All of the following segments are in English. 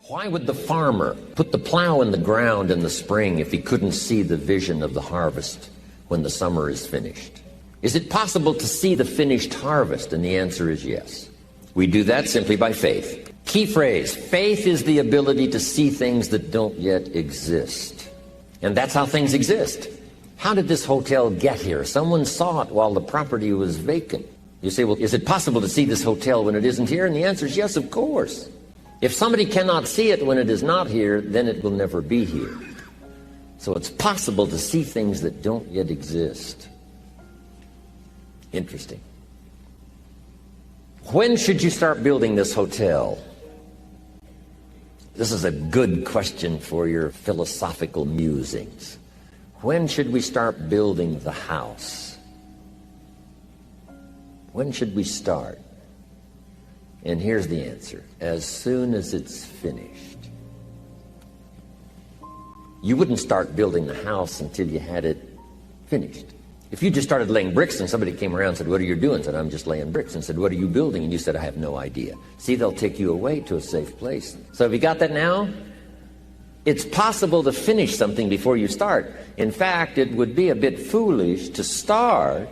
Why would the farmer put the plow in the ground in the spring if he couldn't see the vision of the harvest when the summer is finished? Is it possible to see the finished harvest? And the answer is yes. We do that simply by faith. Key phrase, faith is the ability to see things that don't yet exist. And that's how things exist. How did this hotel get here? Someone saw it while the property was vacant. You say, well, is it possible to see this hotel when it isn't here? And the answer is yes, of course. If somebody cannot see it when it is not here, then it will never be here. So it's possible to see things that don't yet exist. Interesting. When should you start building this hotel? This is a good question for your philosophical musings. When should we start building the house? When should we start? And here's the answer. As soon as it's finished. You wouldn't start building the house until you had it finished. If you just started laying bricks and somebody came around and said, what are you doing? I said, I'm just laying bricks. And said, what are you building? And you said, I have no idea. See, they'll take you away to a safe place. So have you got that now? It's possible to finish something before you start. In fact, it would be a bit foolish to start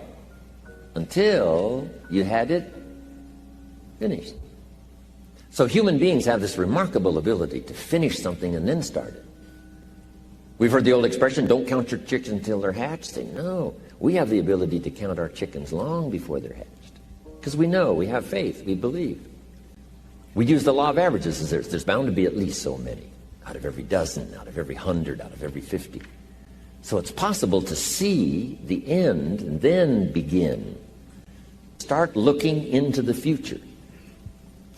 until you had it finished. So human beings have this remarkable ability to finish something and then start it. We've heard the old expression, don't count your chickens until they're hatched. Say, no, we have the ability to count our chickens long before they're hatched. Because we know, we have faith, we believe. We use the law of averages. There's bound to be at least so many. Out of every dozen, out of every 100, out of every 50. So it's possible to see the end and then begin. Start looking into the future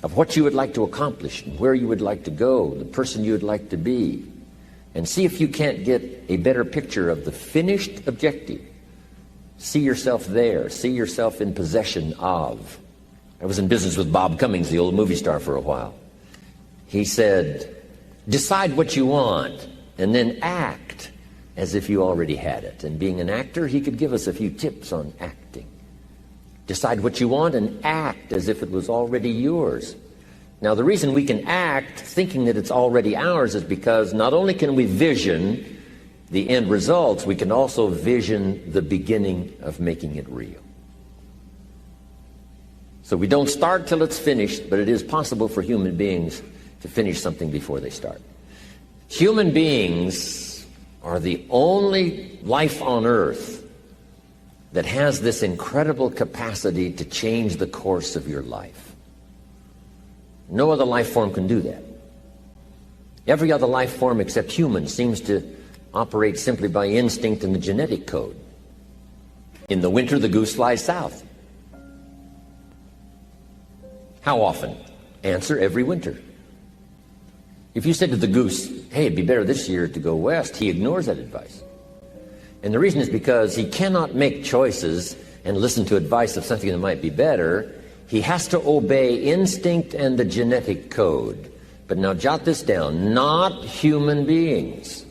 of what you would like to accomplish and where you would like to go, the person you would like to be. And see if you can't get a better picture of the finished objective. See yourself there. See yourself in possession of. I was in business with Bob Cummings, the old movie star, for a while. He said, decide what you want and then act as if you already had it. And being an actor, he could give us a few tips on acting. Decide what you want and act as if it was already yours. Now, the reason we can act thinking that it's already ours is because not only can we vision the end results, we can also vision the beginning of making it real. So we don't start till it's finished, but it is possible for human beings to finish something before they start. Human beings are the only life on earth that has this incredible capacity to change the course of your life. No other life form can do that. Every other life form except humans seems to operate simply by instinct and the genetic code. In the winter, the goose flies south. How often? Answer, every winter. If you said to the goose, hey, it'd be better this year to go west, he ignores that advice. And the reason is because he cannot make choices and listen to advice of something that might be better. He has to obey instinct and the genetic code. But now jot this down, not human beings.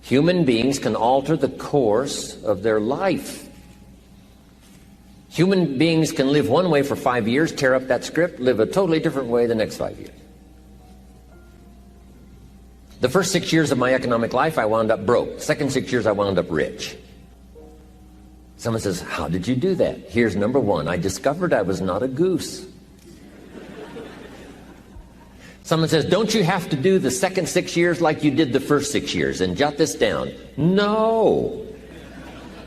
Human beings can alter the course of their life. Human beings can live one way for 5 years, tear up that script, live a totally different way the next 5 years. The first 6 years of my economic life, I wound up broke. Second 6 years, I wound up rich. Someone says, how did you do that? Here's number one. I discovered I was not a goose. Someone says, don't you have to do the second 6 years like you did the first 6 years? And jot this down. No.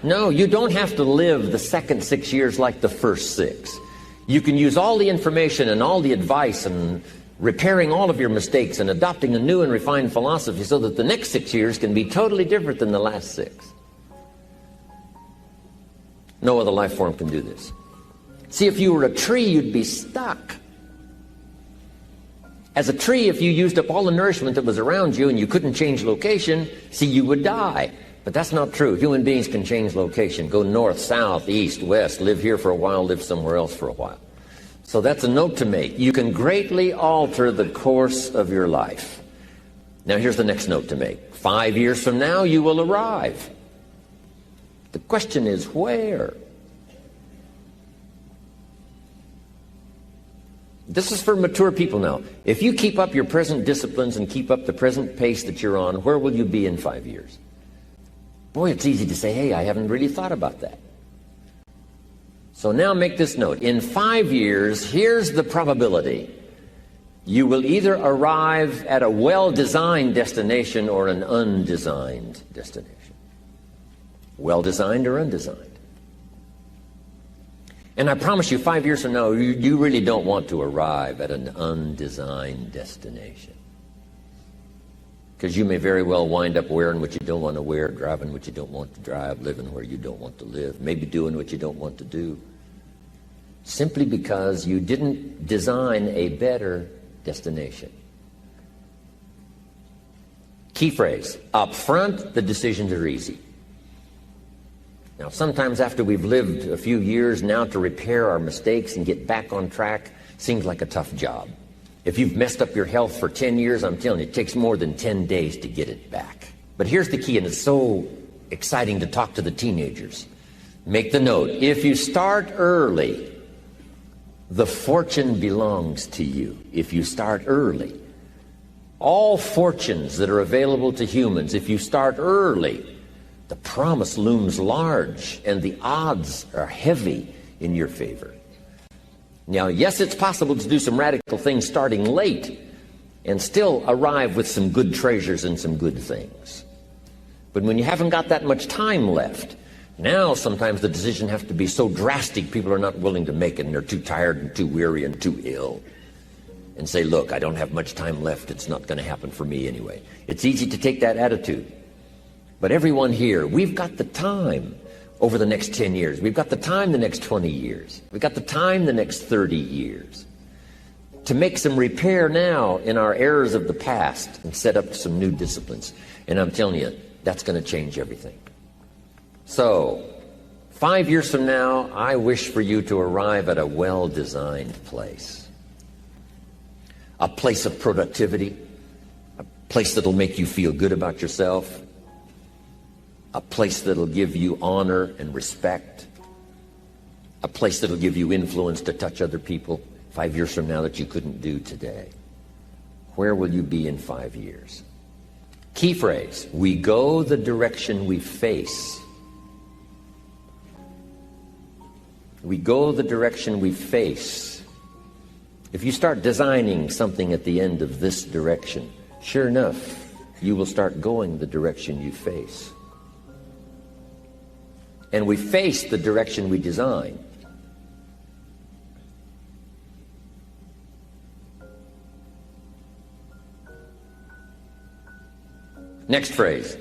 No, you don't have to live the second 6 years like the first 6. You can use all the information and all the advice and repairing all of your mistakes and adopting a new and refined philosophy so that the next 6 years can be totally different than the last 6. No other life form can do this. See, if you were a tree, you'd be stuck. As a tree, if you used up all the nourishment that was around you and you couldn't change location, see, you would die. But that's not true. Human beings can change location, go north, south, east, west, live here for a while, live somewhere else for a while. So that's a note to make. You can greatly alter the course of your life. Now here's the next note to make. 5 years from now, you will arrive. The question is where? This is for mature people now. If you keep up your present disciplines and keep up the present pace that you're on, where will you be in 5 years? Boy, it's easy to say, hey, I haven't really thought about that. So now make this note. In 5 years, here's the probability. You will either arrive at a well-designed destination or an undesigned destination. Well-designed or undesigned. And I promise you, 5 years from now, you really don't want to arrive at an undesigned destination. Because you may very well wind up wearing what you don't want to wear, driving what you don't want to drive, living where you don't want to live, maybe doing what you don't want to do. Simply because you didn't design a better destination. Key phrase, up front, the decisions are easy. Now, sometimes after we've lived a few years, now to repair our mistakes and get back on track seems like a tough job. If you've messed up your health for 10 years, I'm telling you, it takes more than 10 days to get it back. But here's the key, and it's so exciting to talk to the teenagers. Make the note, if you start early, the fortune belongs to you. If you start early. All fortunes that are available to humans, if you start early, the promise looms large and the odds are heavy in your favor. Now, yes, it's possible to do some radical things starting late and still arrive with some good treasures and some good things. But when you haven't got that much time left, now sometimes the decision has to be so drastic people are not willing to make it, and they're too tired and too weary and too ill. And say, look, I don't have much time left. It's not going to happen for me anyway. It's easy to take that attitude. But everyone here, we've got the time over the next 10 years. We've got the time the next 20 years. We've got the time the next 30 years to make some repair now in our errors of the past and set up some new disciplines. And I'm telling you, that's going to change everything. So, 5 years from now, I wish for you to arrive at a well-designed place. A place of productivity, a place that'll make you feel good about yourself, a place that'll give you honor and respect, a place that'll give you influence to touch other people 5 years from now that you couldn't do today. Where will you be in 5 years? Key phrase, we go the direction we face. We go the direction we face. If you start designing something at the end of this direction, sure enough, you will start going the direction you face. And we face the direction we design. Next phrase.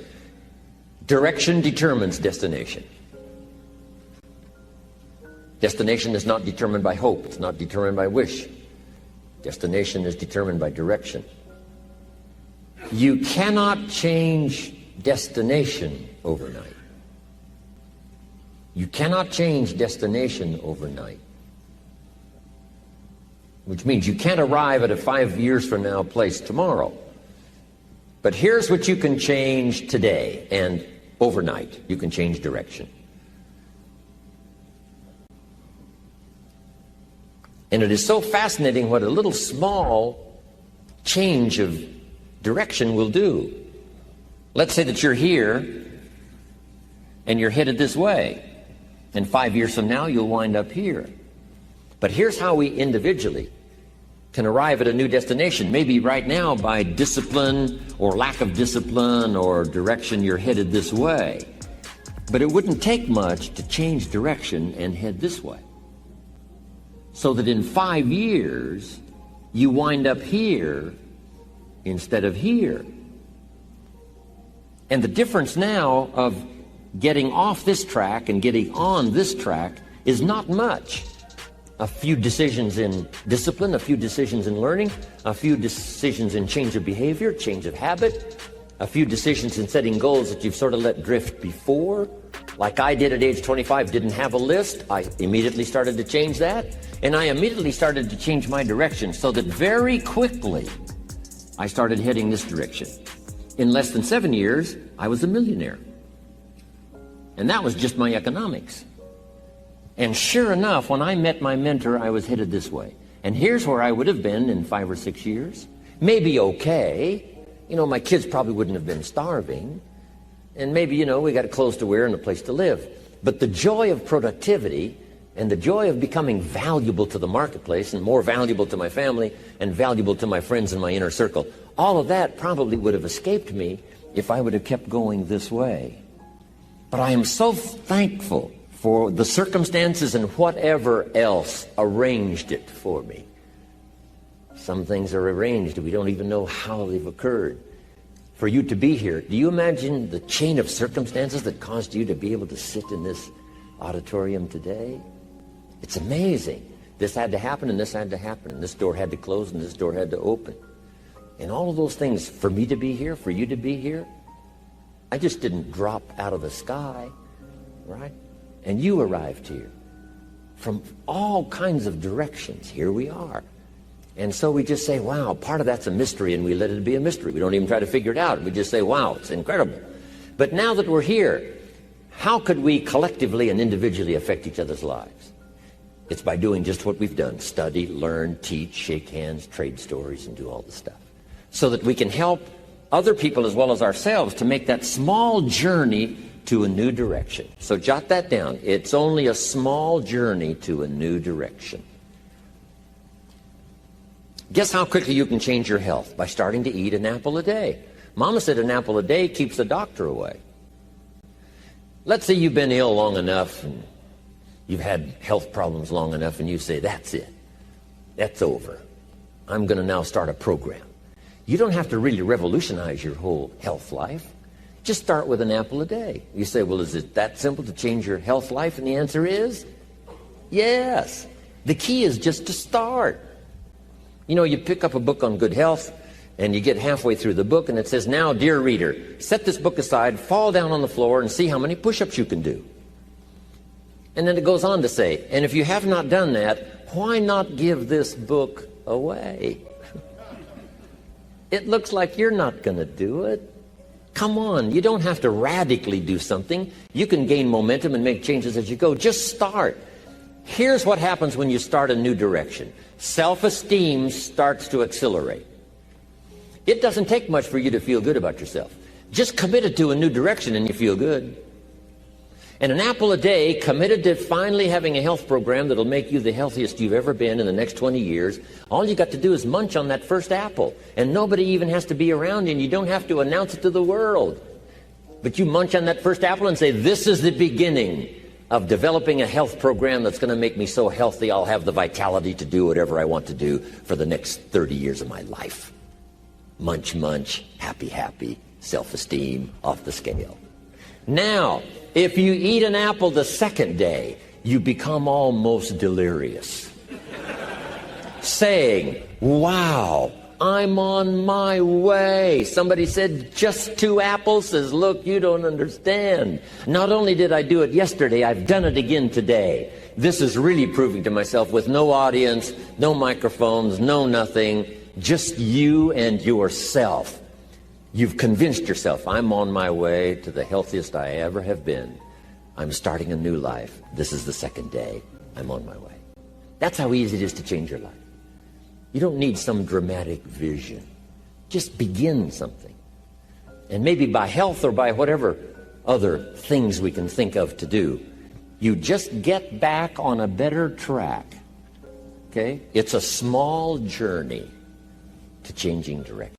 Direction determines destination. Destination is not determined by hope. It's not determined by wish. Destination is determined by direction. You cannot change destination overnight. You cannot change destination overnight. Which means you can't arrive at a 5 years from now place tomorrow. But here's what you can change today, and overnight you can change direction. And it is so fascinating what a little small change of direction will do. Let's say that you're here and you're headed this way. And 5 years from now, you'll wind up here. But here's how we individually can arrive at a new destination. Maybe right now by discipline or lack of discipline or direction, you're headed this way. But it wouldn't take much to change direction and head this way. So that in 5 years, you wind up here instead of here. And the difference now of getting off this track and getting on this track is not much. A few decisions in discipline, a few decisions in learning, a few decisions in change of behavior, change of habit, a few decisions in setting goals that you've sort of let drift before. Like I did at age 25, didn't have a list. I immediately started to change that. And I immediately started to change my direction so that very quickly I started heading this direction. In less than 7 years, I was a millionaire. And that was just my economics. And sure enough, when I met my mentor, I was headed this way. And here's where I would have been in 5 or 6 years. Maybe okay. You know, my kids probably wouldn't have been starving. And maybe, you know, we got clothes to wear and a place to live. But the joy of productivity and the joy of becoming valuable to the marketplace and more valuable to my family and valuable to my friends in my inner circle, all of that probably would have escaped me if I would have kept going this way. But I am so thankful for the circumstances and whatever else arranged it for me. Some things are arranged, we don't even know how they've occurred. For you to be here, do you imagine the chain of circumstances that caused you to be able to sit in this auditorium today? It's amazing. This had to happen, and this had to happen, and this door had to close, and this door had to open. And all of those things, for me to be here, for you to be here, I just didn't drop out of the sky, right? And you arrived here from all kinds of directions. Here we are. And so we just say, wow, part of that's a mystery, and we let it be a mystery. We don't even try to figure it out. We just say, wow, it's incredible. But now that we're here, how could we collectively and individually affect each other's lives? It's by doing just what we've done: study, learn, teach, shake hands, trade stories, and do all the stuff. So that we can help other people as well as ourselves to make that small journey to a new direction. So jot that down. It's only a small journey to a new direction. Guess how quickly you can change your health? By starting to eat an apple a day. Mama said an apple a day keeps the doctor away. Let's say you've been ill long enough and you've had health problems long enough, and you say, that's it. That's over. I'm going to now start a program. You don't have to really revolutionize your whole health life. Just start with an apple a day. You say, well, is it that simple to change your health life? And the answer is yes. The key is just to start. You know, you pick up a book on good health, and you get halfway through the book, and it says, now, dear reader, set this book aside, fall down on the floor, and see how many push-ups you can do. And then it goes on to say, and if you have not done that, why not give this book away? It looks like you're not going to do it. Come on, you don't have to radically do something. You can gain momentum and make changes as you go. Just start. Here's what happens when you start a new direction. Self-esteem starts to accelerate. It doesn't take much for you to feel good about yourself. Just committed to a new direction and you feel good. And an apple a day, committed to finally having a health program that'll make you the healthiest you've ever been in the next 20 years, all you got to do is munch on that first apple. And nobody even has to be around you, and you don't have to announce it to the world. But you munch on that first apple and say, this is the beginning of developing a health program that's going to make me so healthy I'll have the vitality to do whatever I want to do for the next 30 years of my life. Munch, munch, happy, happy, self-esteem off the scale. Now, if you eat an apple the second day, you become almost delirious, saying, wow, I'm on my way. Somebody said, just 2 apples? Says, look, you don't understand. Not only did I do it yesterday, I've done it again today. This is really proving to myself with no audience, no microphones, no nothing, just you and yourself. You've convinced yourself, I'm on my way to the healthiest I ever have been. I'm starting a new life. This is the second day. I'm on my way. That's how easy it is to change your life. You don't need some dramatic vision. Just begin something. And maybe by health or by whatever other things we can think of to do, you just get back on a better track. Okay? It's a small journey to changing direction.